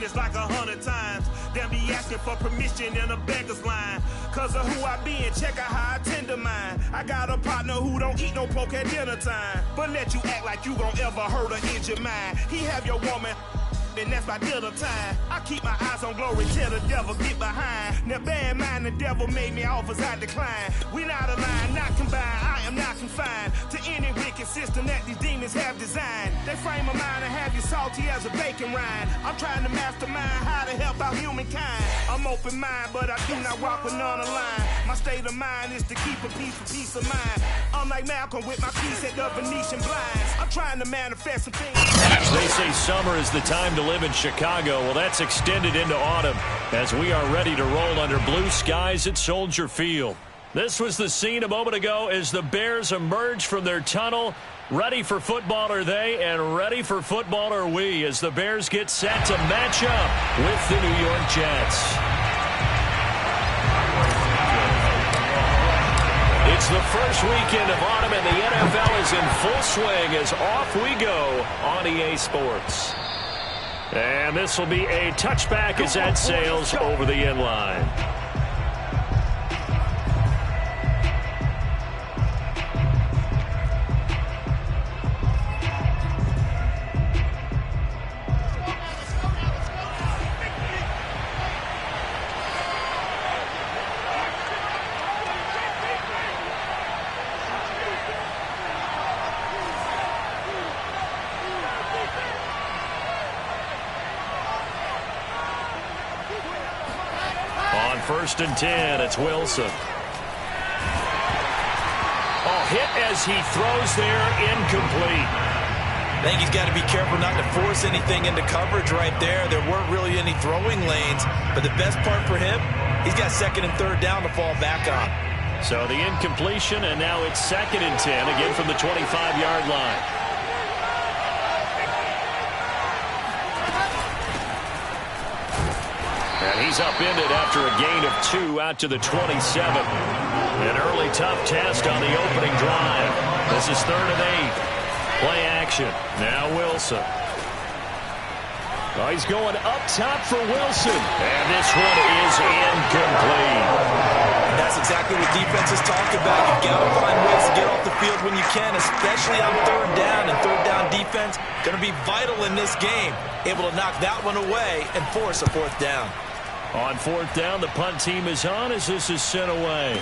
forgiveness like 100 times. Then be asking for permission in a beggar's line. Cause of who I be and check out how I tend to mine. I got a partner who don't eat no pork at dinner time, but let you act like you gon' ever hurt or injure mine. He have your woman, and that's my dinner time. I keep my eyes on glory till the devil get behind. Now bear in mind the devil made me offers I decline. We not aligned, not combined, I am not confined to any wicked system that these demons have designed. They frame a mind and have you salty as a bacon rind. I'm trying to mastermind how to help out humankind. I'm open mind, but I do not walk with none aligned. My state of mind is to keep a peace of mind. I'm like Malcolm with my piece at the Venetian blinds. I'm trying to manifest some things. They say summer is the time to live in Chicago. Well, that's extended into autumn as we are ready to roll under blue skies at Soldier Field. This was the scene a moment ago as the Bears emerge from their tunnel. Ready for football are they, and ready for football are we as the Bears get set to match up with the New York Jets. It's the first weekend of autumn, and the NFL is in full swing as off we go on EA Sports. And this will be a touchback as that sails over the end line. First and 10, it's Wilson. Oh, hit as he throws there, incomplete. I think he's got to be careful not to force anything into coverage right there. There weren't really any throwing lanes, but the best part for him, he's got second and third down to fall back on. So the incompletion, and now it's second and 10, again from the 25-yard line. And he's upended after a gain of 2 out to the 27. An early tough test on the opening drive. This is 3rd and 8. Play action. Now Wilson. Oh, he's going up top for Wilson. And this one is incomplete. And that's exactly what defenses talk about. You've got to find ways to get off the field when you can, especially on third down. And third down defense going to be vital in this game. Able to knock that one away and force a 4th down. On 4th down, the punt team is on as this is sent away.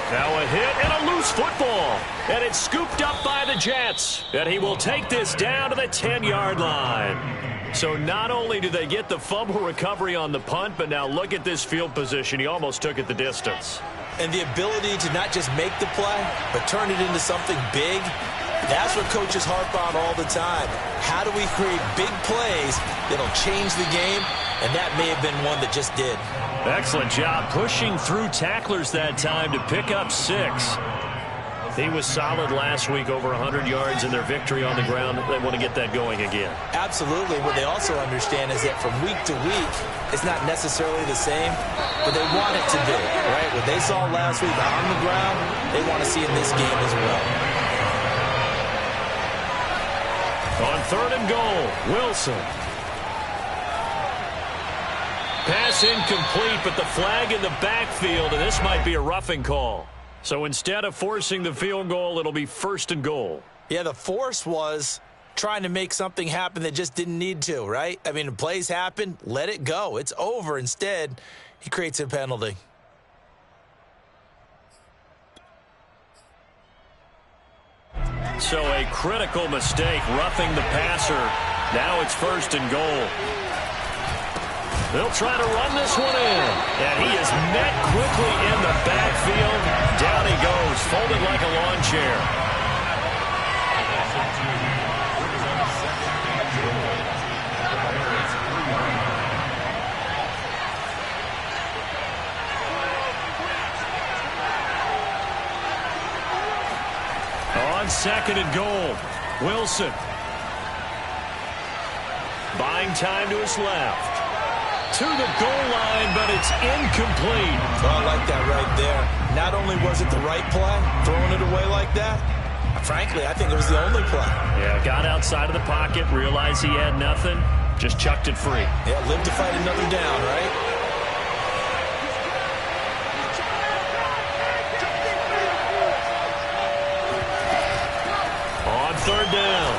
Now a hit and a loose football. And it's scooped up by the Jets. And he will take this down to the 10-yard line. So not only do they get the fumble recovery on the punt, but now look at this field position. He almost took it the distance. And the ability to not just make the play, but turn it into something big. That's what coaches harp on all the time. How do we create big plays that'll change the game? And that may have been one that just did. Excellent job pushing through tacklers that time to pick up 6. He was solid last week, over 100 yards in their victory on the ground. They want to get that going again. Absolutely. What they also understand is that from week to week, it's not necessarily the same, but they want it to be, right? What they saw last week on the ground, they want to see in this game as well. On 3rd and goal, Wilson. Pass incomplete, but the flag in the backfield, and this might be a roughing call. So instead of forcing the field goal, it'll be 1st and goal. Yeah, the force was trying to make something happen that just didn't need to, right? I mean, the plays happen, let it go. It's over. Instead, he creates a penalty. So a critical mistake, roughing the passer. Now it's 1st and goal. They'll try to run this one in. And he is met quickly in the backfield. Down he goes, folded like a lawn chair. On 2nd and goal, Wilson. Buying time to his left. To the goal line, but it's incomplete. Oh, I like that right there. Not only was it the right play, throwing it away like that, frankly, I think it was the only play. Yeah, got outside of the pocket, realized he had nothing, Just chucked it free. Yeah, live to fight another down, right? On third down,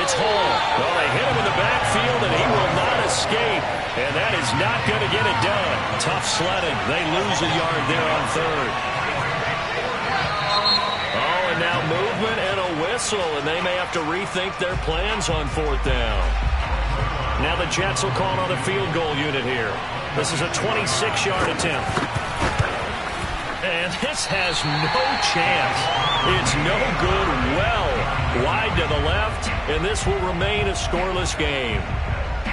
it's Hall. Well, they hit him in the backfield, and he will not escape. And that is not going to get it done. Tough sledding. They lose a yard there on third. Oh, and now movement and a whistle, and they may have to rethink their plans on fourth down. Now the Jets will call on the field goal unit here. This is a 26-yard attempt. And this has no chance. It's no good, well wide to the left, and this will remain a scoreless game.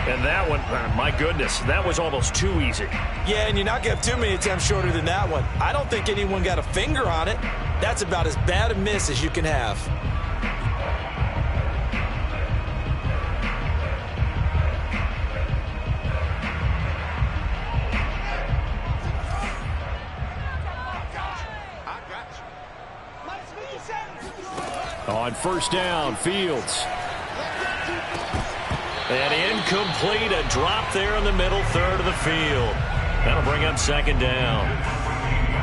And that one, my goodness, that was almost too easy. Yeah, and you're not going to have too many attempts shorter than that one. I don't think anyone got a finger on it. That's about as bad a miss as you can have. On first down, Fields. And incomplete, a drop there in the middle third of the field. That'll bring up second down.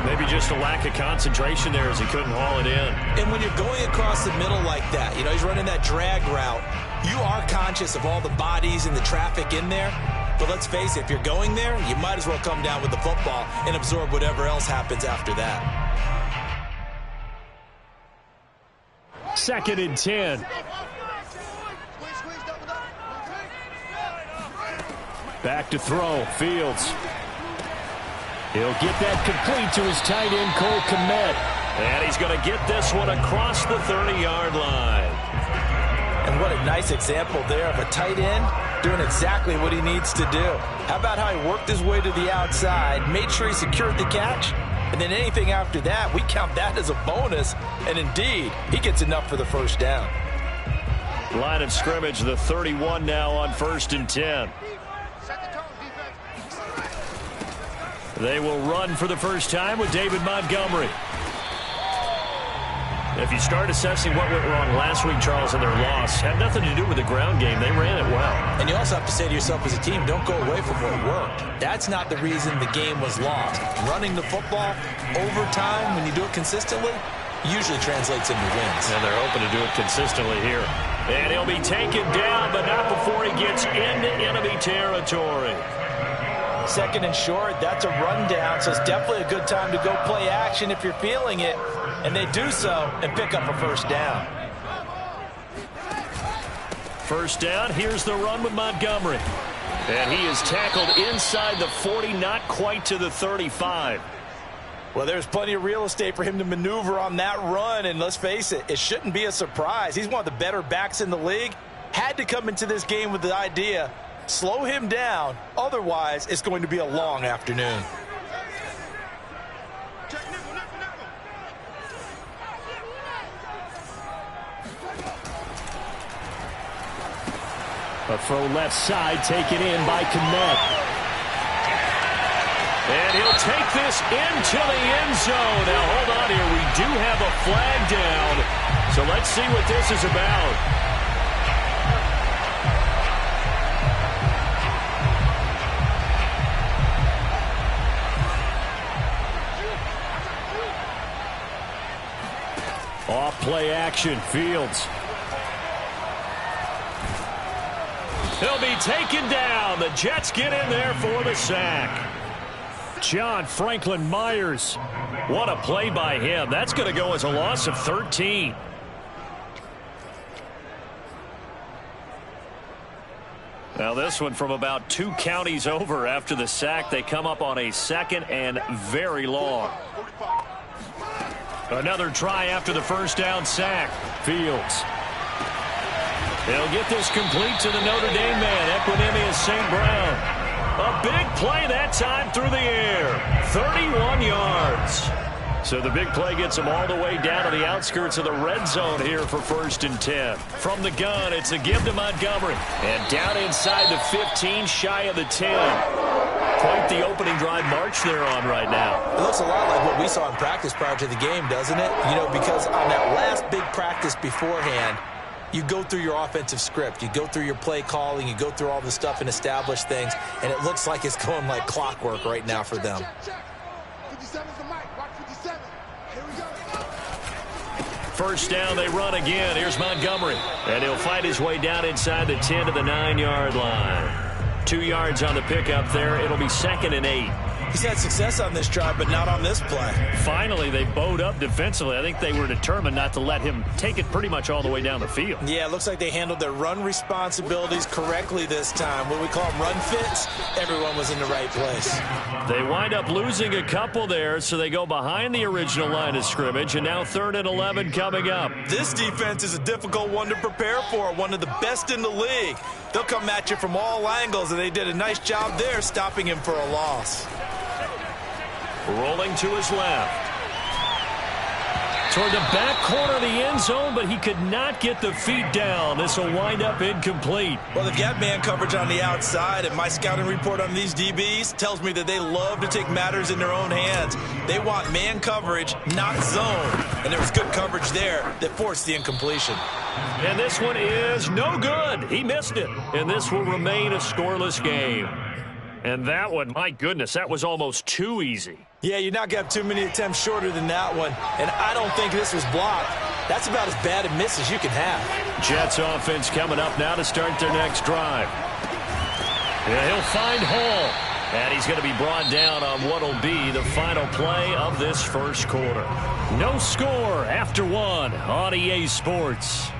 Maybe just a lack of concentration there as he couldn't haul it in. And when you're going across the middle like that, you know, he's running that drag route, you are conscious of all the bodies and the traffic in there. But let's face it, if you're going there, you might as well come down with the football and absorb whatever else happens after that. Second and 10. Back to throw, Fields. He'll get that complete to his tight end, Cole Kmet. And he's going to get this one across the 30-yard line. And what a nice example there of a tight end doing exactly what he needs to do. How about how he worked his way to the outside, made sure he secured the catch, and then anything after that, we count that as a bonus. And indeed, he gets enough for the first down. Line of scrimmage, the 31 now on first and 10. They will run for the first time with David Montgomery. If you start assessing what went wrong last week, Charles, in their loss, had nothing to do with the ground game. They ran it well. And you also have to say to yourself as a team, don't go away from what worked. That's not the reason the game was lost. Running the football over time, when you do it consistently, usually translates into wins. And they're hoping to do it consistently here. And he'll be taken down, but not before he gets into enemy territory. Second and short, that's a rundown, so it's definitely a good time to go play action if you're feeling it. And they do so and pick up a first down. First down, here's the run with Montgomery. And he is tackled inside the 40, not quite to the 35. Well, there's plenty of real estate for him to maneuver on that run, and let's face it, it shouldn't be a surprise. He's one of the better backs in the league. Had to come into this game with the idea, slow him down, otherwise it's going to be a long afternoon. A throw left side taken in by Kmet. And he'll take this into the end zone. Now, hold on here. We do have a flag down. So let's see what this is about. Off play action, Fields. He'll be taken down. The Jets get in there for the sack. John Franklin Myers. What a play by him. That's going to go as a loss of 13. Now this one from about 2 counties over after the sack. They come up on a second and very long. Another try after the first down sack. Fields. They'll get this complete to the Notre Dame man, Equanimeous St. Brown. A big play that time through the air. 31 yards. So the big play gets them all the way down to the outskirts of the red zone here for first and 10. From the gun, it's a give to Montgomery. And down inside the 15, shy of the 10. Quite the opening drive march they're on right now. It looks a lot like what we saw in practice prior to the game, doesn't it? You know, because on that last big practice beforehand, you go through your offensive script. You go through your play calling. You go through all the stuff and establish things, and it looks like it's going like clockwork right now for them. 57's the mic. Watch 57. Here we go. First down, they run again. Here's Montgomery. And he'll fight his way down inside the 10 to the 9-yard line. 2 yards on the pickup there. It'll be 2nd and 8. He's had success on this drive, but not on this play. Finally, they bowed up defensively. I think they were determined not to let him take it pretty much all the way down the field. Yeah, it looks like they handled their run responsibilities correctly this time. What we call them run fits, everyone was in the right place. They wind up losing a couple there, so they go behind the original line of scrimmage, and now 3rd and 11 coming up. This defense is a difficult one to prepare for, one of the best in the league. They'll come at you from all angles, and they did a nice job there stopping him for a loss. Rolling to his left. Toward the back corner of the end zone, but he could not get the feet down. This will wind up incomplete. Well, they've got man coverage on the outside, and my scouting report on these DBs tells me that they love to take matters in their own hands. They want man coverage, not zone. And there was good coverage there that forced the incompletion. And this one is no good. He missed it. And this will remain a scoreless game. And that one, my goodness, that was almost too easy. Yeah, you knock out too many attempts shorter than that one. And I don't think this was blocked. That's about as bad a miss as you can have. Jets offense coming up now to start their next drive. Yeah, he'll find Hall. And he's going to be brought down on what will be the final play of this first quarter. No score after 1 on EA Sports.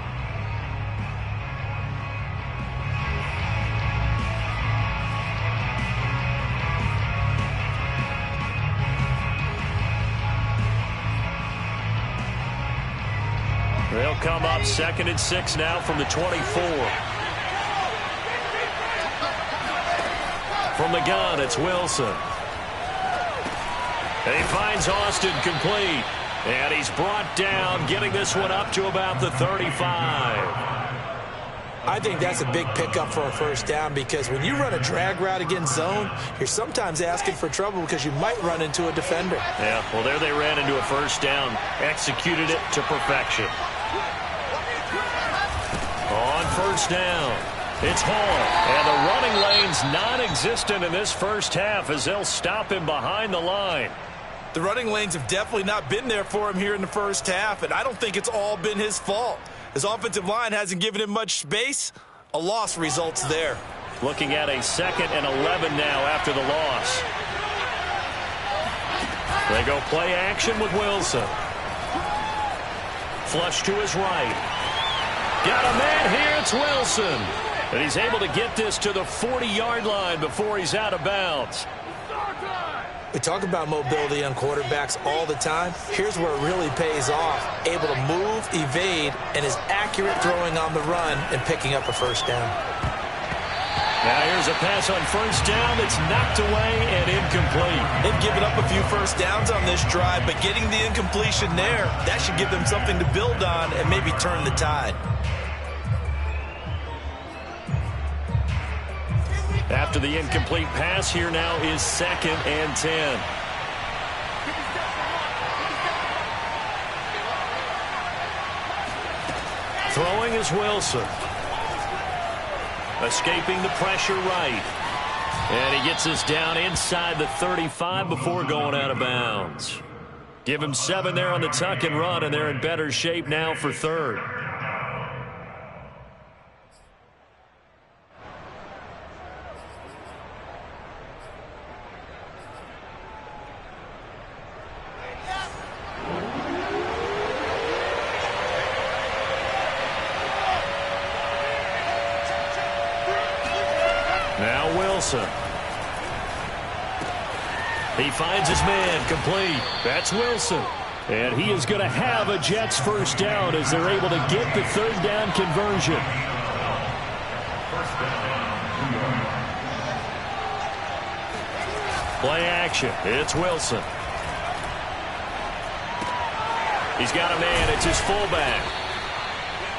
They'll come up 2nd and 6 now from the 24. From the gun, it's Wilson. And he finds Austin complete. And he's brought down, getting this one up to about the 35. I think that's a big pickup for a first down because when you run a drag route against zone, you're sometimes asking for trouble because you might run into a defender. Yeah, well, there they ran into a first down. Executed it to perfection. On first down, it's Hall. And the running lane's non-existent in this first half as they'll stop him behind the line. The running lanes have definitely not been there for him here in the first half, and I don't think it's all been his fault. His offensive line hasn't given him much space. A loss results there. Looking at a 2nd and 11 now after the loss. They go play action with Wilson. Flush to his right. Got a man here, it's Wilson. And he's able to get this to the 40-yard line before he's out of bounds. We talk about mobility on quarterbacks all the time. Here's where it really pays off. Able to move, evade, and is accurate throwing on the run and picking up a first down. Now here's a pass on first down that's knocked away and incomplete. They've given up a few first downs on this drive, but getting the incompletion there, that should give them something to build on and maybe turn the tide. After the incomplete pass, here now is 2nd and 10. Throwing is Wilson. Escaping the pressure right. And he gets us down inside the 35 before going out of bounds. Give him 7 there on the tuck and run, and they're in better shape now for 3rd. Now Wilson. He finds his man complete. That's Wilson. And he is going to have a Jets first down as they're able to get the 3rd down conversion. Play action. It's Wilson. He's got a man. It's his fullback.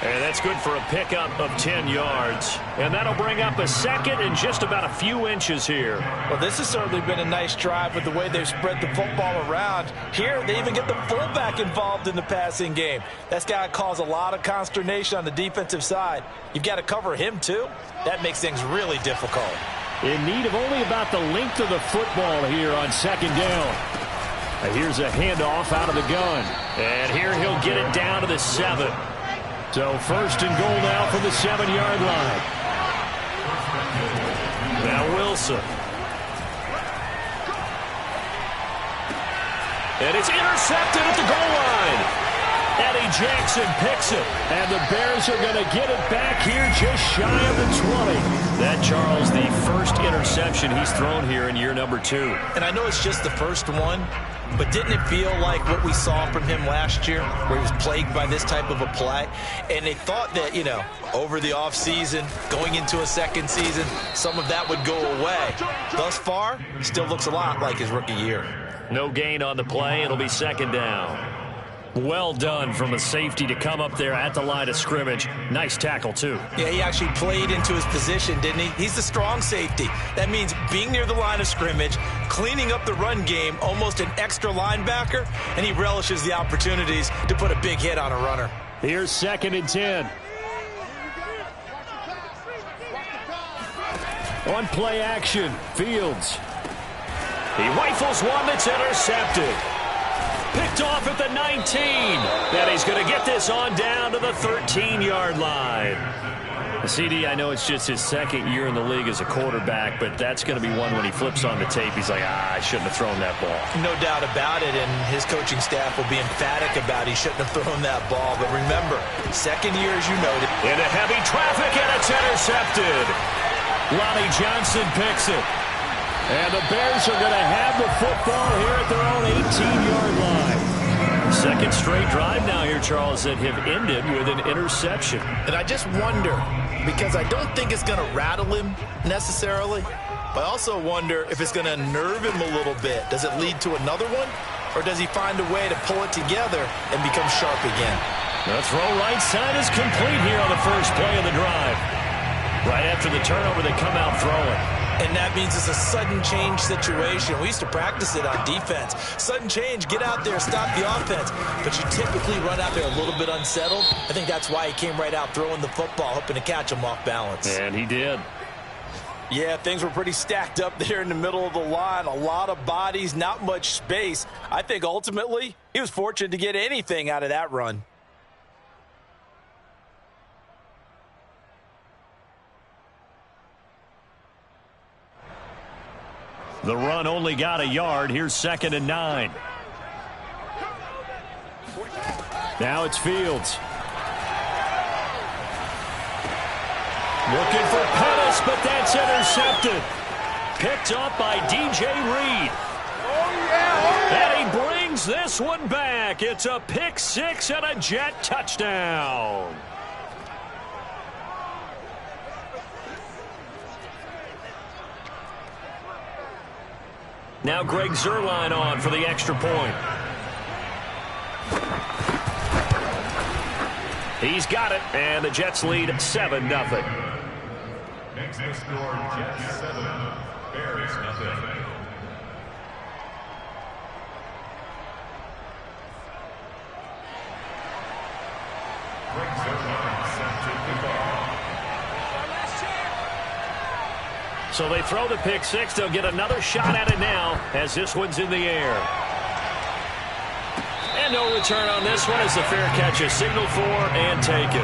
And that's good for a pickup of 10 yards. And that'll bring up a second and just about a few inches here. Well, this has certainly been a nice drive with the way they've spread the football around. Here, they even get the fullback involved in the passing game. That's got to cause a lot of consternation on the defensive side. You've got to cover him, too. That makes things really difficult. In need of only about the length of the football here on second down. Here's a handoff out of the gun. And here he'll get it down to the 7. So first and goal now from the 7-yard line. Now Wilson. And it's intercepted at the goal line. Eddie Jackson picks it. And the Bears are going to get it back here just shy of the 20. That, Charles, the first interception he's thrown here in year number 2. And I know it's just the first one, but didn't it feel like what we saw from him last year, where he was plagued by this type of a play? And they thought that, you know, over the offseason, going into a second season, some of that would go away. Thus far, still looks a lot like his rookie year. No gain on the play. It'll be second down. Well done from a safety to come up there at the line of scrimmage. Nice tackle, too. Yeah, he actually played into his position, didn't he? He's the strong safety. That means being near the line of scrimmage, cleaning up the run game, almost an extra linebacker, and he relishes the opportunities to put a big hit on a runner. Here's second and 10. On play action, Fields. He rifles one that's intercepted. Picked off at the 19. And he's going to get this on down to the 13-yard line. CD, I know it's just his second year in the league as a quarterback, but that's going to be one when he flips on the tape. He's like, I shouldn't have thrown that ball. No doubt about it, and his coaching staff will be emphatic about he shouldn't have thrown that ball. But remember, second year, as you noted. Into heavy traffic, and it's intercepted. Lonnie Johnson picks it. And the Bears are going to have the football here at their own 18-yard line. Second straight drive now here, Charles, that have ended with an interception. And I just wonder, because I don't think it's going to rattle him necessarily, but I also wonder if it's going to nerve him a little bit. Does it lead to another one? Or does he find a way to pull it together and become sharp again? The throw right side is complete here on the first play of the drive. Right after the turnover, they come out throwing. And that means it's a sudden change situation. We used to practice it on defense. Sudden change, get out there, stop the offense. But you typically run out there a little bit unsettled. I think that's why he came right out throwing the football, hoping to catch him off balance. And he did. Yeah, things were pretty stacked up there in the middle of the line. A lot of bodies, not much space. I think ultimately he was fortunate to get anything out of that run. The run only got a yard. Here's second and 9. Now it's Fields. Looking for Pettis, but that's intercepted. Picked up by DJ Reed. And he brings this one back. It's a pick six and a Jet touchdown. Now Greg Zuerlein on for the extra point. He's got it, and the Jets lead 7-0. Next to score, Jets 7, Bears nothing. Greg Zuerlein set to kick off. So they throw the pick six. They'll get another shot at it now as this one's in the air. And no return on this one as the fair catch is signaled for and taken.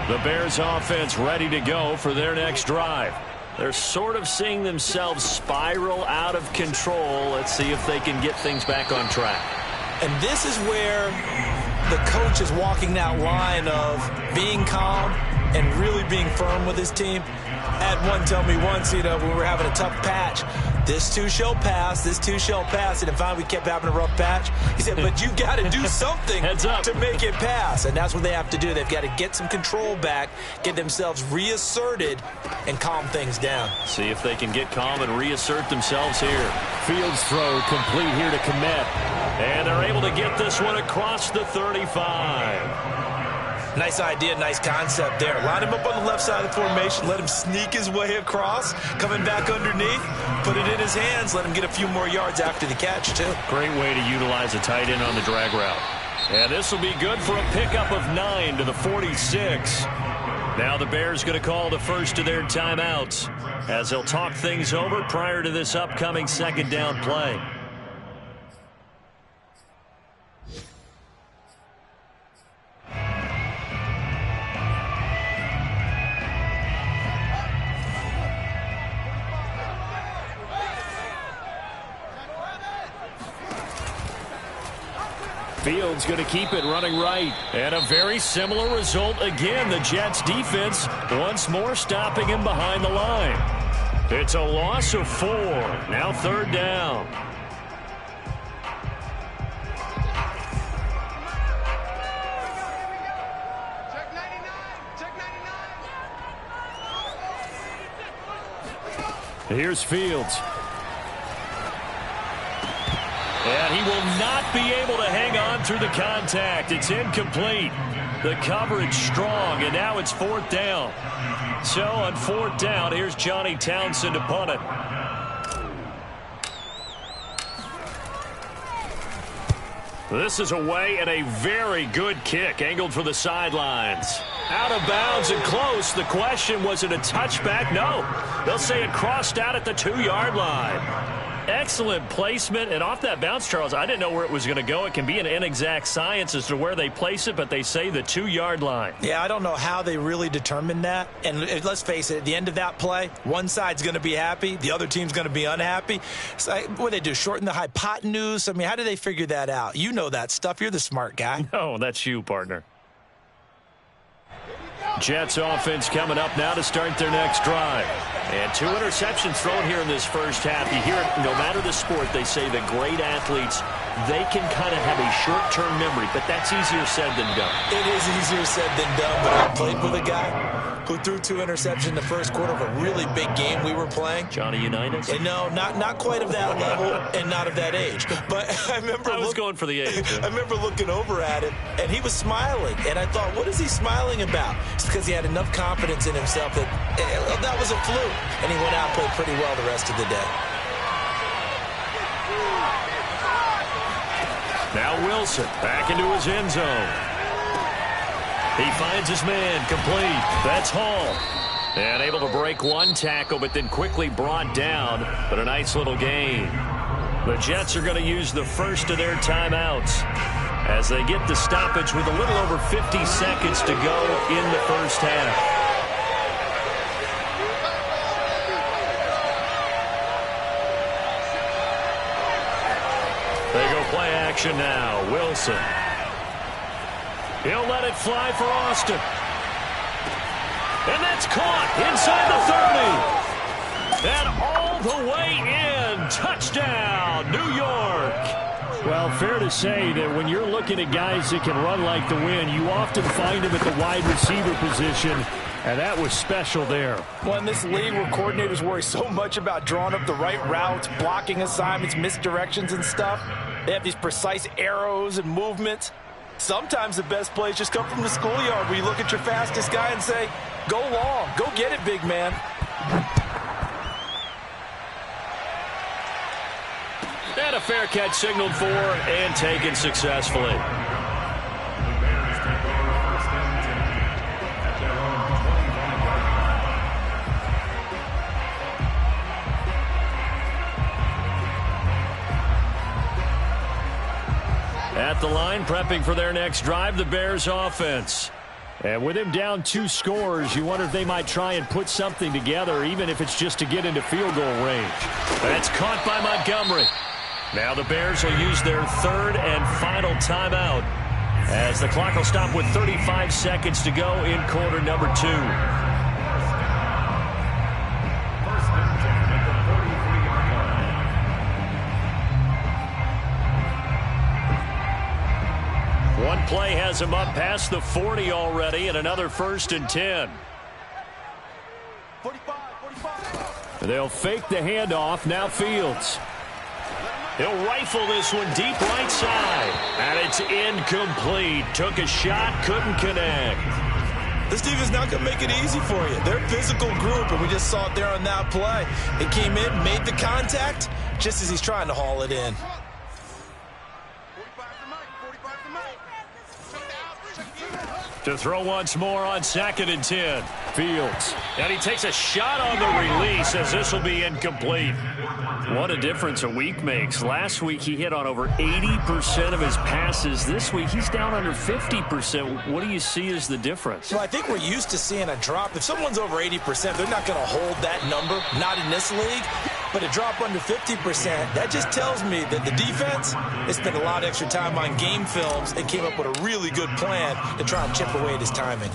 The Bears offense ready to go for their next drive. They're sort of seeing themselves spiral out of control. Let's see if they can get things back on track. And this is where the coach is walking that line of being calm and really being firm with his team. I had one tell me once, when we were having a tough patch, this too shall pass, this too shall pass. And finally, we kept having a rough patch. He said, but you got to do something to make it pass. And that's what they have to do. They've got to get some control back, get themselves reasserted, and calm things down. See if they can get calm and reassert themselves here. Fields throw complete here to Kmet. And they're able to get this one across the 35. Nice idea, nice concept there. Line him up on the left side of the formation, let him sneak his way across, coming back underneath, put it in his hands, let him get a few more yards after the catch, too. Great way to utilize a tight end on the drag route. And this will be good for a pickup of 9 to the 46. Now the Bears going to call the first of their timeouts as they'll talk things over prior to this upcoming second down play. Fields going to keep it running right. And a very similar result again. The Jets defense once more stopping him behind the line. It's a loss of 4. Now third down. Check 99. Check 99. Here's Fields. And he will not be able to hang on through the contact. It's incomplete. The coverage strong, and now it's fourth down. So on fourth down, here's Johnny Townsend to punt it. This is away, and a very good kick angled for the sidelines. Out of bounds and close. The question, was it a touchback? No. They'll say it crossed out at the 2-yard line. Excellent placement, and off that bounce, Charles, I didn't know where it was going to go. It can be an inexact science as to where they place it, but they say the 2-yard line. Yeah, I don't know how they really determined that. And let's face it, at the end of that play, one side's going to be happy, the other team's going to be unhappy. So what do they do, shorten the hypotenuse? I mean, how do they figure that out? You know that stuff. You're the smart guy. No, that's you, partner. Jets offense coming up now to start their next drive. And 2 interceptions thrown here in this first half. You hear it, no matter the sport, they say the great athletes, they can kind of have a short-term memory, but that's easier said than done. It is easier said than done, but I played with a guy who threw 2 interceptions in the first quarter of a really big game we were playing. Johnny Unitas? And no, not quite of that level and not of that age. But I remember I was going for the age. I remember looking over at him, and he was smiling. And I thought, what is he smiling about? It's because he had enough confidence in himself that that was a fluke. And he went out and played pretty well the rest of the day. Now Wilson back into his end zone. He finds his man complete. That's Hall. And able to break one tackle, but then quickly brought down. But a nice little gain. The Jets are going to use the first of their timeouts as they get the stoppage with a little over 50 seconds to go in the first half. They go play action now. Wilson. He'll let it fly for Austin. And that's caught inside the 30. And all the way in. Touchdown, New York. Well, fair to say that when you're looking at guys that can run like the wind, you often find them at the wide receiver position. And that was special there. Well, in this league where coordinators worry so much about drawing up the right routes, blocking assignments, misdirections and stuff, they have these precise arrows and movements. Sometimes the best plays just come from the schoolyard where you look at your fastest guy and say, go long, go get it, big man. And a fair catch signaled for and taken successfully. At the line, prepping for their next drive, the Bears offense. And with him down 2 scores, you wonder if they might try and put something together, even if it's just to get into field goal range. That's caught by Montgomery. Now the Bears will use their third and final timeout as the clock will stop with 35 seconds to go in quarter number 2. One play has him up past the 40 already, and another 1st and 10. 45. They'll fake the handoff. Now Fields. He'll rifle this one deep right side. And it's incomplete. Took a shot, couldn't connect. This defense not going to make it easy for you. They're a physical group, and we just saw it there on that play. It came in, made the contact, just as he's trying to haul it in. 45 To throw once more on 2nd and 10. Fields. And he takes a shot on the release as this will be incomplete. What a difference a week makes. Last week he hit on over 80% of his passes. This week he's down under 50%. What do you see as the difference? Well, I think we're used to seeing a drop. If someone's over 80%, they're not going to hold that number, not in this league. But a drop under 50%, that just tells me that the defense, they spent a lot of extra time on game films and came up with a really good plan to try and chip away at his timing.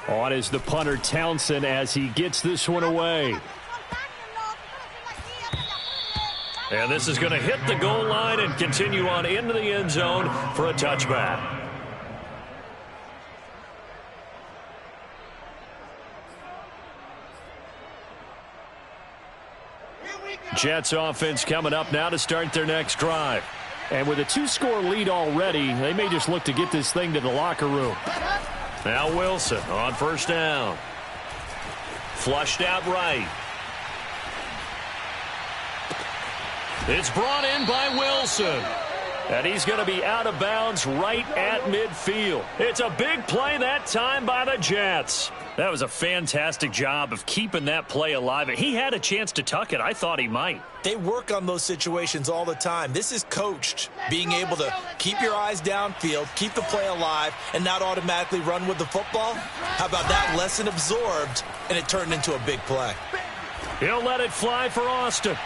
On is the punter Townsend as he gets this one away. And this is going to hit the goal line and continue on into the end zone for a touchback. Jets offense coming up now to start their next drive. And with a 2-score lead already, they may just look to get this thing to the locker room. Now Wilson on 1st down. Flushed out right. It's brought in by Wilson. And he's going to be out of bounds right at midfield. It's a big play that time by the Jets. That was a fantastic job of keeping that play alive. He had a chance to tuck it. I thought he might. They work on those situations all the time. This is coached, being able to keep your eyes downfield, keep the play alive, and not automatically run with the football. How about that lesson absorbed, and it turned into a big play? He'll let it fly for Austin.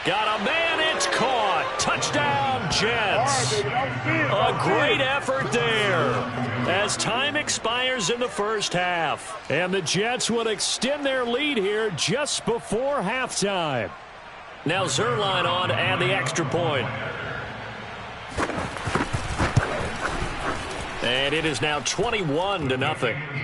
Got a man, it's caught. Touchdown, Jets. A great effort there as time expires in the first half. And the Jets will extend their lead here just before halftime. Now Zuerlein on to add the extra point. And it is now 21-0.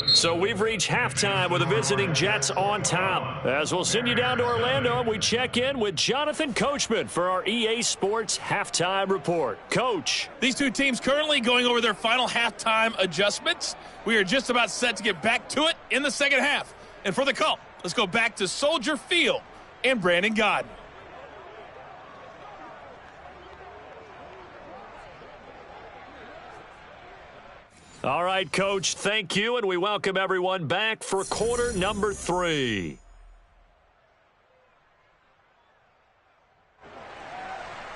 So we've reached halftime with the visiting Jets on top. As we'll send you down to Orlando, we check in with Jonathan Coachman for our EA Sports Halftime Report. Coach. These two teams currently going over their final halftime adjustments. We are just about set to get back to it in the second half. And for the call, let's go back to Soldier Field and Brandon Gaudin. All right, Coach, thank you, and we welcome everyone back for quarter number 3.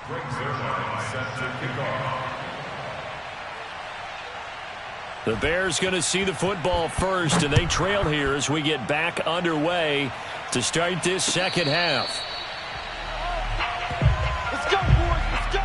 Greg Zuerlein set to kick off. The Bears going to see the football first, and they trail here as we get back underway to start this second half. Let's go, boys. Let's go.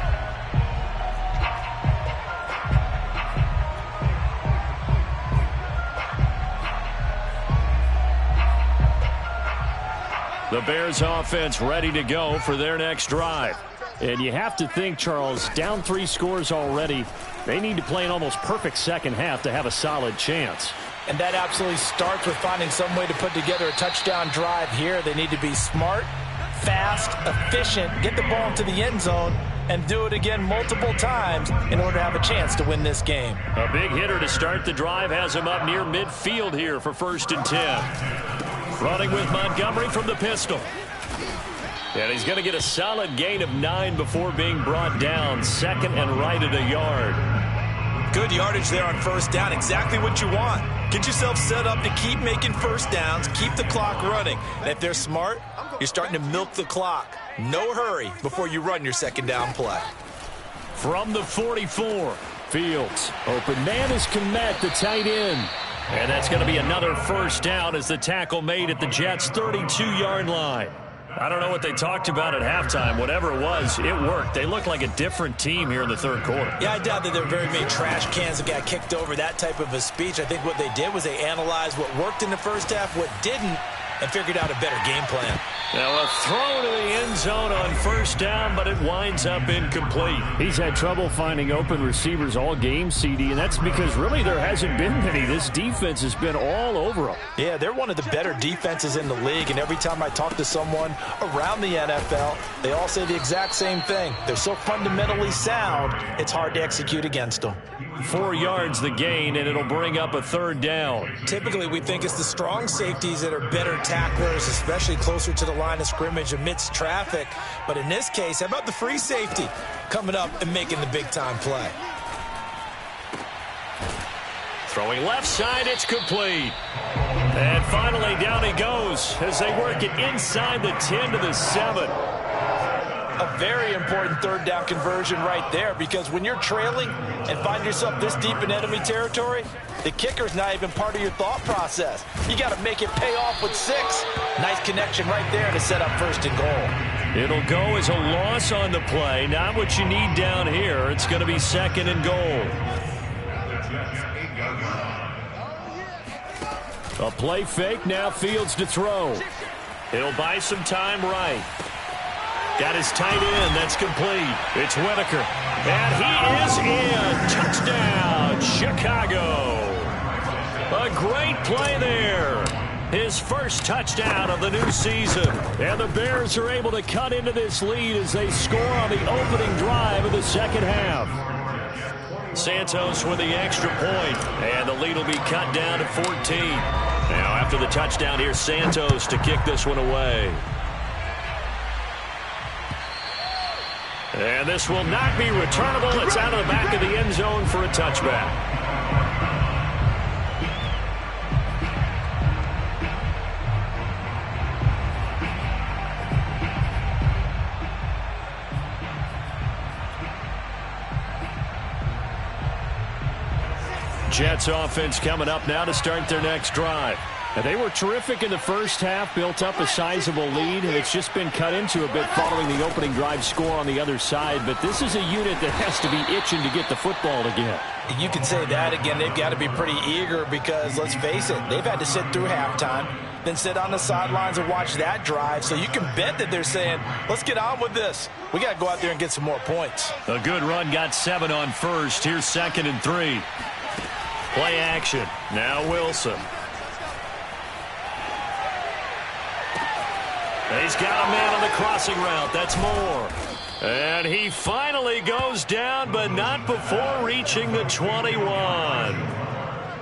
The Bears offense ready to go for their next drive. And you have to think, Charles, down 3 scores already. They need to play an almost perfect second half to have a solid chance. And that absolutely starts with finding some way to put together a touchdown drive here. They need to be smart, fast, efficient, get the ball into the end zone, and do it again multiple times in order to have a chance to win this game. A big hitter to start the drive has him up near midfield here for 1st and 10. Running with Montgomery from the pistol. And he's going to get a solid gain of 9 before being brought down. 2nd and right at a yard. Good yardage there on 1st down. Exactly what you want. Get yourself set up to keep making 1st downs, keep the clock running. And if they're smart, you're starting to milk the clock. No hurry before you run your 2nd down play. From the 44, Fields. Open man is Kmet, the tight end. And that's going to be another 1st down as the tackle made at the Jets' 32-yard line. I don't know what they talked about at halftime. Whatever it was, it worked. They look like a different team here in the 3rd quarter. Yeah, I doubt that there were very many trash cans that got kicked over, that type of a speech. I think what they did was they analyzed what worked in the first half, what didn't, and figured out a better game plan. Now a throw to the end zone on first down, but it winds up incomplete. He's had trouble finding open receivers all game, CD, and that's because really there hasn't been many. This defense has been all over them. Yeah, they're one of the better defenses in the league, and every time I talk to someone around the NFL, they all say the exact same thing. They're so fundamentally sound, it's hard to execute against them. 4 yards the gain, and it'll bring up a third down. Typically, we think it's the strong safeties that are better tacklers, especially closer to the line of scrimmage amidst traffic. But in this case, how about the free safety coming up and making the big-time play? Throwing left side, it's complete. And finally, down he goes as they work it inside the 10 to the 7. A very important third down conversion right there, because when you're trailing and find yourself this deep in enemy territory, the kicker's not even part of your thought process. You got to make it pay off with 6. Nice connection right there to set up first and goal. It'll go as a loss on the play. Not what you need down here. It's going to be second and goal. A play fake, now Fields to throw. He'll buy some time right. Got his tight end, that's complete. It's Whitaker, and he is in. Touchdown, Chicago. A great play there. His first touchdown of the new season. And the Bears are able to cut into this lead as they score on the opening drive of the second half. Santos with the extra point, and the lead will be cut down to 14. Now after the touchdown, here's Santos to kick this one away. And this will not be returnable. It's out of the back of the end zone for a touchback. Jets offense coming up now to start their next drive. Now, they were terrific in the first half, built up a sizable lead, and it's just been cut into a bit following the opening drive score on the other side. But this is a unit that has to be itching to get the football again. You can say that again. They've got to be pretty eager because, let's face it, they've had to sit through halftime, then sit on the sidelines and watch that drive. So you can bet that they're saying, let's get on with this. We got to go out there and get some more points. A good run, got 7 on first. Here's second and 3. Play action. Now Wilson. He's got a man on the crossing route. That's Moore. And he finally goes down, but not before reaching the 21.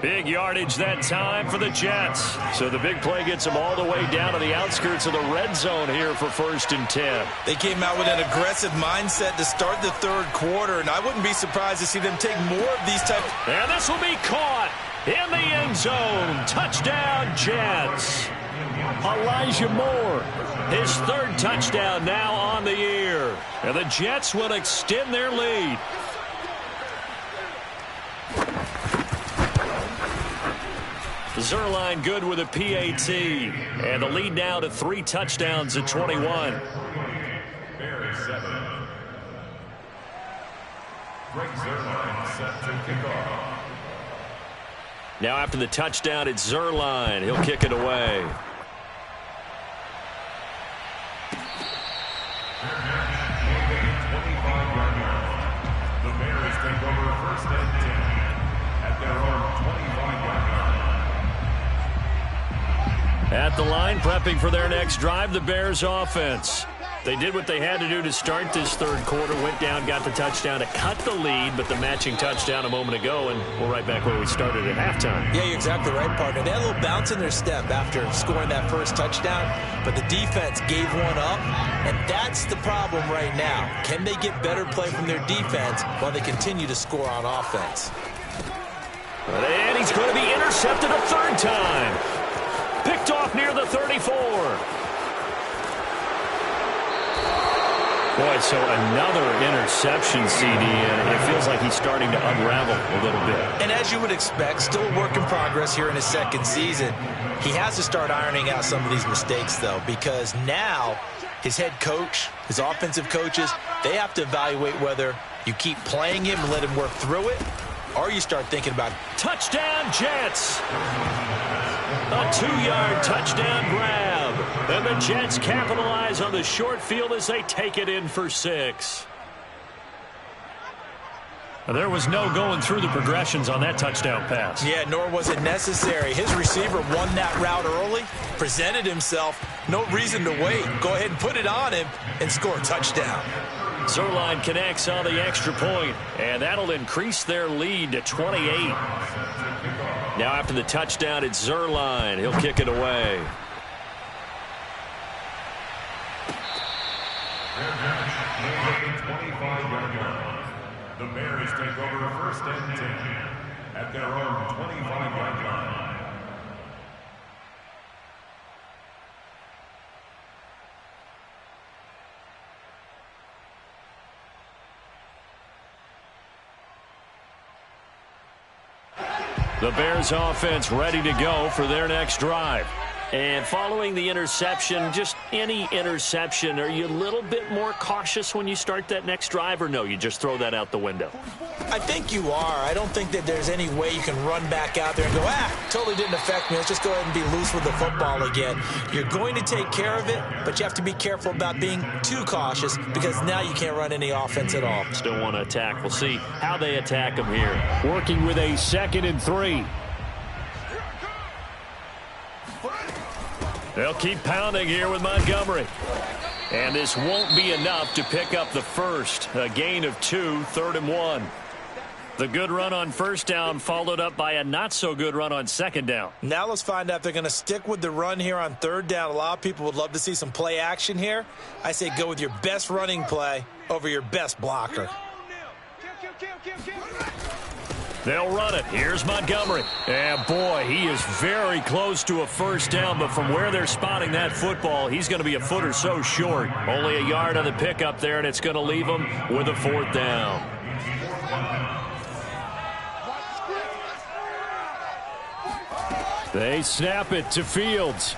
Big yardage that time for the Jets. So the big play gets them all the way down to the outskirts of the red zone here for 1st and 10. They came out with an aggressive mindset to start the third quarter, and I wouldn't be surprised to see them take more of these types. And this will be caught in the end zone. Touchdown, Jets. Elijah Moore, his 3rd touchdown now on the year. And the Jets will extend their lead. Zuerlein good with a PAT. And the lead now to 3 touchdowns at 21. Bears 7. Greg Zuerlein set to kick off. Now after the touchdown, it's Zuerlein. He'll kick it away. The Bears take over 1st and 10 at their own 25-yard line. At the line, prepping for their next drive, the Bears offense. They did what they had to do to start this third quarter, went down, got the touchdown to cut the lead, but the matching touchdown a moment ago, and we're right back where we started at halftime. Yeah, you're exactly right, partner. They had a little bounce in their step after scoring that first touchdown, but the defense gave one up, and that's the problem right now. Can they get better play from their defense while they continue to score on offense? And he's going to be intercepted a 3rd time. Picked off near the 34. Boy, so another interception, CD, and it feels like he's starting to unravel a little bit. And as you would expect, still a work in progress here in his 2nd season. He has to start ironing out some of these mistakes, though, because now his head coach, his offensive coaches, they have to evaluate whether you keep playing him and let him work through it, or you start thinking about touchdown Jets. A 2-yard touchdown grab. And the Jets capitalize on the short field as they take it in for 6. There was no going through the progressions on that touchdown pass. Yeah, nor was it necessary. His receiver won that route early, presented himself. No reason to wait. Go ahead and put it on him and score a touchdown. Zuerlein connects on the extra point, and that'll increase their lead to 28. Now after the touchdown, it's Zuerlein. He'll kick it away. The Bears take over first and 10 at their own 25-yard line. The Bears offense ready to go for their next drive. And following the interception, just any interception, are you a little bit more cautious when you start that next drive, or no, you just throw that out the window? I think you are. I don't think that there's any way you can run back out there and go, totally didn't affect me. Let's just go ahead and be loose with the football again. You're going to take care of it, but you have to be careful about being too cautious because now you can't run any offense at all. Still want to attack. We'll see how they attack them here. Working with a 2nd and 3. They'll keep pounding here with Montgomery. And this won't be enough to pick up the first. A gain of 2, 3rd and 1. The good run on first down followed up by a not-so-good run on second down. Now let's find out if they're going to stick with the run here on 3rd down. A lot of people would love to see some play action here. I say go with your best running play over your best blocker. They'll run it. Here's Montgomery. And, boy, he is very close to a first down, but from where they're spotting that football, he's going to be a foot or so short. Only a yard on the pickup there, and it's going to leave him with a 4th down. They snap it to Fields.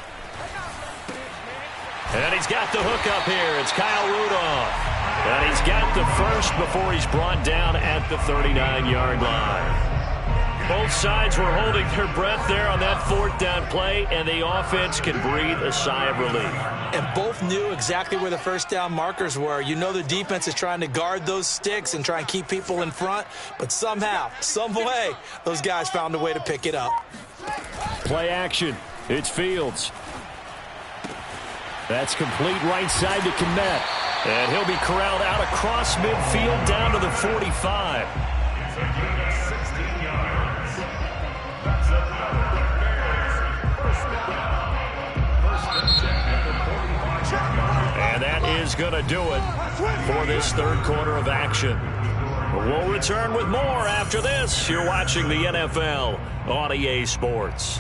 And he's got the hook up here. It's Kyle Rudolph. And he's got the first before he's brought down at the 39-yard line. Both sides were holding their breath there on that 4th down play, and the offense can breathe a sigh of relief. And both knew exactly where the first down markers were. You know the defense is trying to guard those sticks and try and keep people in front, but somehow, some way, those guys found a way to pick it up. Play action. It's Fields. That's complete right side to Kmet. And he'll be corralled out across midfield down to the 45. And that is going to do it for this 3rd quarter of action. We'll return with more after this. You're watching the NFL on EA Sports.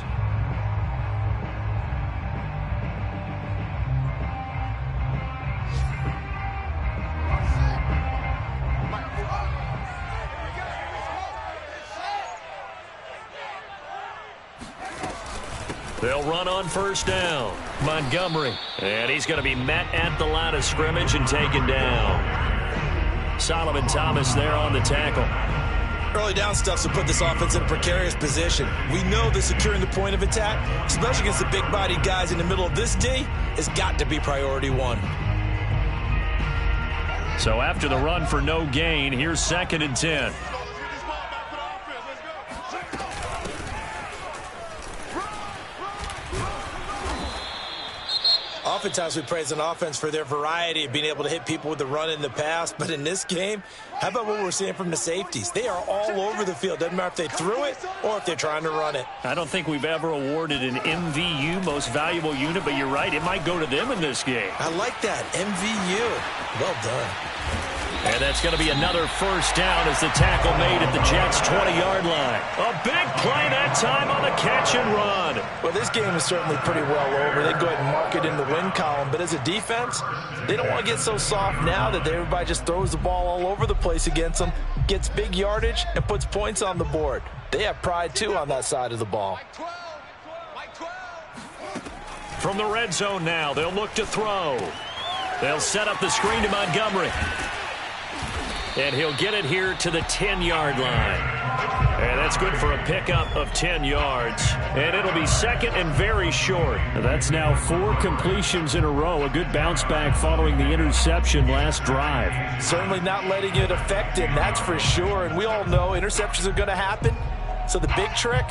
They'll run on first down. Montgomery. And he's going to be met at the line of scrimmage and taken down. Solomon Thomas there on the tackle. Early down stuff to put this offense in a precarious position. We know that securing the point of attack, especially against the big-bodied guys in the middle of this D, has got to be priority 1. So after the run for no gain, here's 2nd and 10. Oftentimes we praise an offense for their variety of being able to hit people with the run in the past, but in this game, how about what we're seeing from the safeties? They are all over the field. Doesn't matter if they threw it or if they're trying to run it. I don't think we've ever awarded an MVU, most valuable unit, but you're right, it might go to them in this game. I like that, MVU. Well done. And that's going to be another first down as the tackle made at the Jets' 20-yard line. A big play that time on the catch and run. Well, this game is certainly pretty well over. They go ahead and mark it in the win column. But as a defense, they don't want to get so soft now that everybody just throws the ball all over the place against them, gets big yardage, and puts points on the board. They have pride, too, on that side of the ball. From the red zone now, they'll look to throw. They'll set up the screen to Montgomery. And he'll get it here to the 10-yard line. And that's good for a pickup of 10 yards. And it'll be second and very short. That's now 4 completions in a row. A good bounce back following the interception last drive. Certainly not letting it affect him, that's for sure. And we all know interceptions are going to happen. So the big trick,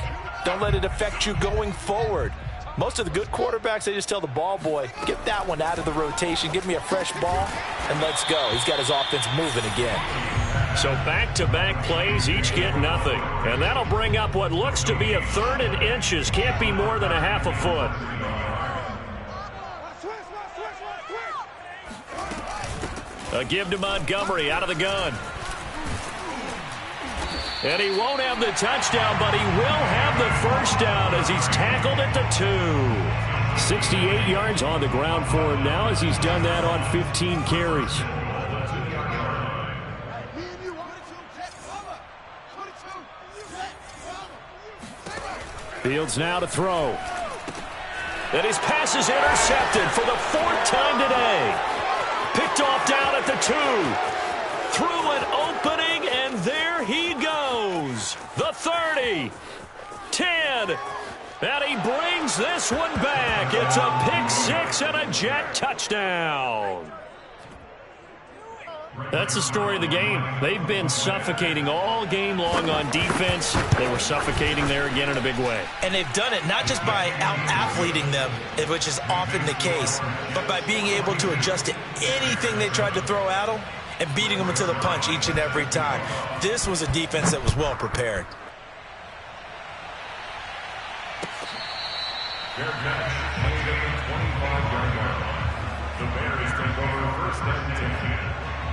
don't let it affect you going forward. Most of the good quarterbacks, they just tell the ball boy, get that one out of the rotation, give me a fresh ball, and let's go. He's got his offense moving again. So back-to-back plays, each get nothing. And that'll bring up what looks to be a 3rd and inches. Can't be more than a half a foot. A give to Montgomery out of the gun. And he won't have the touchdown, but he will have the first down as he's tackled at the 2. 68 yards on the ground for him now as he's done that on 15 carries. Fields now to throw. And his pass is intercepted for the 4th time today. Picked off down at the 2. Through an opening, and there he goes. The 30, 10, and he brings this one back. It's a pick-6 and a Jet touchdown. That's the story of the game. They've been suffocating all game long on defense. They were suffocating there again in a big way. And they've done it not just by out-athleting them, which is often the case, but by being able to adjust to anything they tried to throw at them and beating them into the punch each and every time. This was a defense that was well prepared. Fair catch, made at the 25-yard line. The Bears take over 1st and 10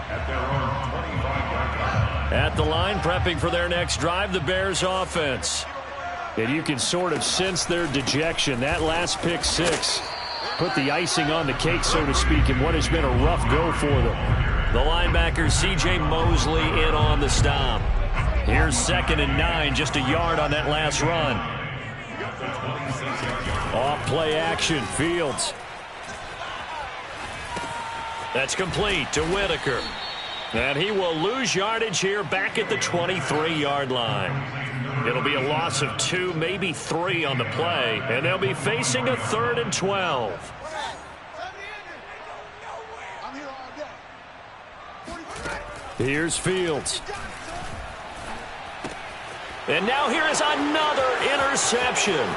at their own 25-yard line. At the line, prepping for their next drive, the Bears offense. And you can sort of sense their dejection. That last pick-6 put the icing on the cake, so to speak, in what has been a rough go for them. The linebacker, C.J. Mosley, in on the stop. Here's 2nd and 9, just a yard on that last run. Off play action, Fields. That's complete to Whitaker. And he will lose yardage here back at the 23-yard line. It'll be a loss of 2, maybe 3 on the play, and they'll be facing a 3rd and 12. Here's Fields. And now here is another interception.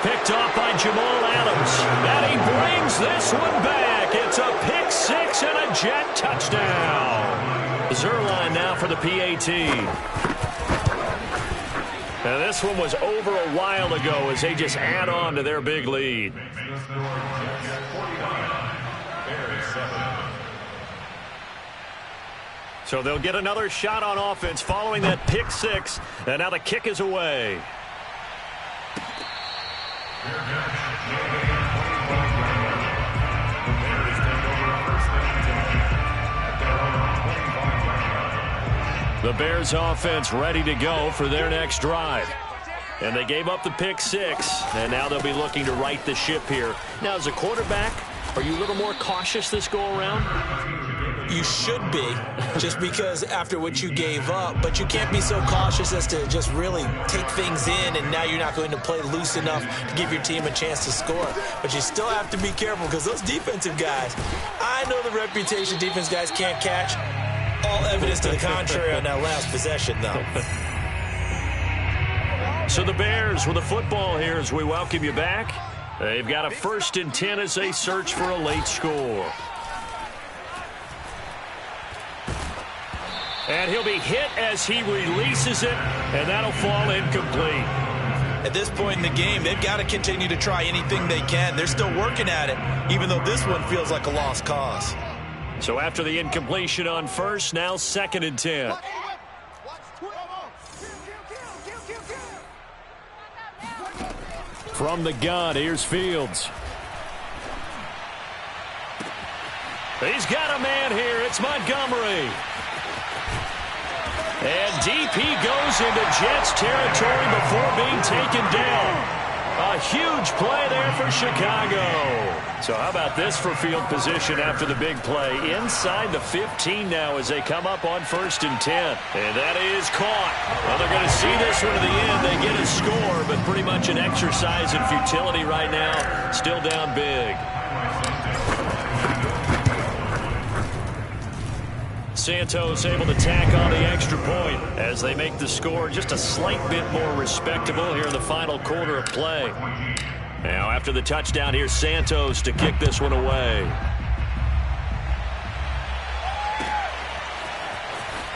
Picked off by Jamal Adams. And he brings this one back. It's a pick-6 and a Jet touchdown. Zuerlein now for the PAT. Now this one was over a while ago as they just add on to their big lead. So they'll get another shot on offense following that pick-6, and now the kick is away. The Bears offense ready to go for their next drive. And they gave up the pick-6, and now they'll be looking to right the ship here. Now, as a quarterback, are you a little more cautious this go-around? You should be, just because after what you gave up, but you can't be so cautious as to just really take things in, and now you're not going to play loose enough to give your team a chance to score. But you still have to be careful because those defensive guys, I know the reputation defense guys can't catch. All evidence to the contrary on that last possession, though. So the Bears with the football here as we welcome you back. They've got a 1st and 10 as they search for a late score. And he'll be hit as he releases it, and that'll fall incomplete. At this point in the game, they've got to continue to try anything they can. They're still working at it, even though this one feels like a lost cause. So after the incompletion on 1st, now 2nd and 10. From the gun, here's Fields. He's got a man here. It's Montgomery. And deep he goes into Jets territory before being taken down. A huge play there for Chicago. So how about this for field position after the big play? Inside the 15 now as they come up on 1st and 10. And that is caught. Well, they're going to see this one to the end. They get a score, but pretty much an exercise in futility right now. Still down big. Santos able to tack on the extra point as they make the score just a slight bit more respectable here in the final quarter of play. Now after the touchdown, here's Santos to kick this one away.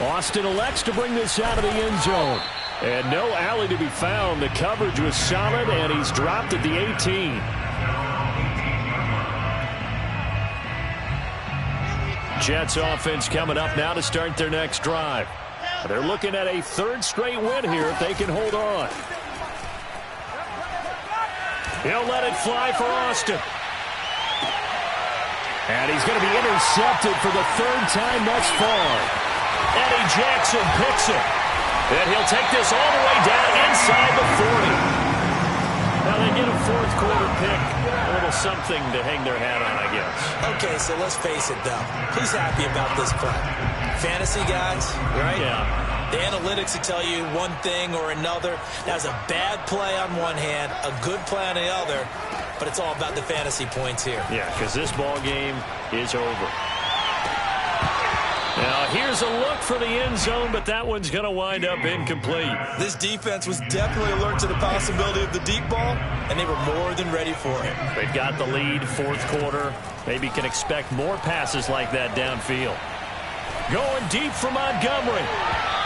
Austin elects to bring this out of the end zone. And no alley to be found. The coverage was solid, and he's dropped at the 18. Jets offense coming up now to start their next drive. They're looking at a 3rd straight win here if they can hold on. He'll let it fly for Austin. And he's going to be intercepted for the 3rd time thus far. Eddie Jackson picks it. And he'll take this all the way down inside the 40. Now they get a 4th quarter pick. A little something to hang their hat on, I guess. Okay, so let's face it, though. Who's happy about this play? Fantasy guys, right? Yeah. The analytics will tell you one thing or another. That's a bad play on one hand, a good play on the other, but it's all about the fantasy points here. Yeah, because this ball game is over. Now, here's a look for the end zone, but that one's going to wind up incomplete. This defense was definitely alert to the possibility of the deep ball, and they were more than ready for it. They've got the lead, 4th quarter. Maybe can expect more passes like that downfield. Going deep for Montgomery.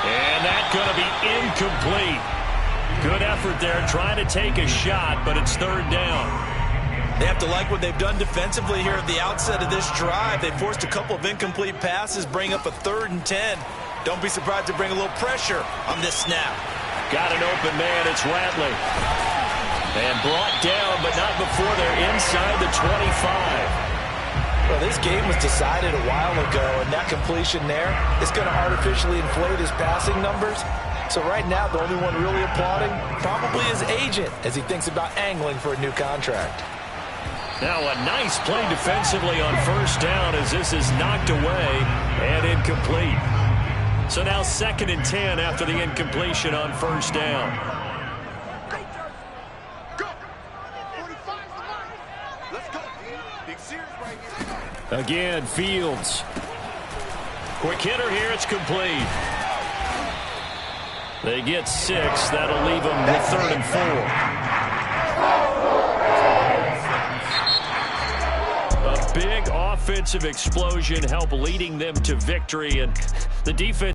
And that's going to be incomplete. Good effort there, trying to take a shot, but it's 3rd down. They have to like what they've done defensively here at the outset of this drive. They forced a couple of incomplete passes, bring up a 3rd and 10. Don't be surprised to bring a little pressure on this snap. Got an open man, it's Ratley. And brought down, but not before they're inside the 25. Well, this game was decided a while ago, and that completion there is going to artificially inflate his passing numbers. So right now, the only one really applauding probably his agent as he thinks about angling for a new contract. Now a nice play defensively on 1st down as this is knocked away and incomplete. So now 2nd and 10 after the incompletion on 1st down. Again, Fields. Quick hitter here, it's complete. They get 6. That'll leave them with 3rd and 4. A big offensive explosion help leading them to victory, and the defense